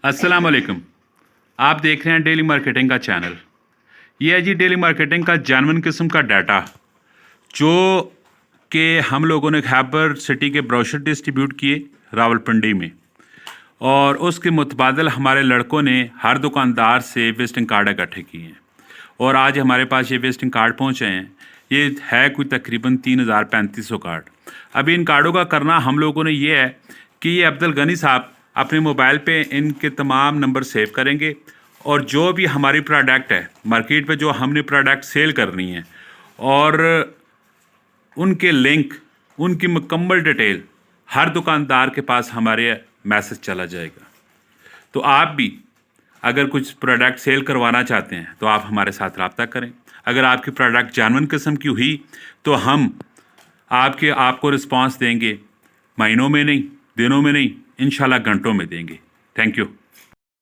अस्सलाम वालेकुम। आप देख रहे हैं डेली मार्केटिंग का चैनल। ये है जी डेली मार्केटिंग का जानवन किस्म का डाटा जो कि हम लोगों ने खैबर सिटी के ब्रोशर डिस्ट्रीब्यूट किए रावलपिंडी में, और उसके मुतबादल हमारे लड़कों ने हर दुकानदार से विजिटिंग कार्ड इकट्ठे किए हैं और आज हमारे पास ये विजिटिंग कार्ड पहुंचे हैं। ये है कोई तकरीबन 3,3500 कार्ड। अभी इन कार्डों का करना हम लोगों ने ये है कि ये अब्दुल गनी साहब अपने मोबाइल पे इनके तमाम नंबर सेव करेंगे और जो भी हमारी प्रोडक्ट है मार्केट पे, जो हमने प्रोडक्ट सेल करनी है, और उनके लिंक, उनकी मुकम्मल डिटेल हर दुकानदार के पास हमारे मैसेज चला जाएगा। तो आप भी अगर कुछ प्रोडक्ट सेल करवाना चाहते हैं तो आप हमारे साथ रब्ता करें। अगर आपकी प्रोडक्ट जानवन किस्म की हुई तो हम आपको रिस्पांस देंगे, महीनों में नहीं, दिनों में नहीं, इंशाल्लाह घंटों में देंगे। Thank you.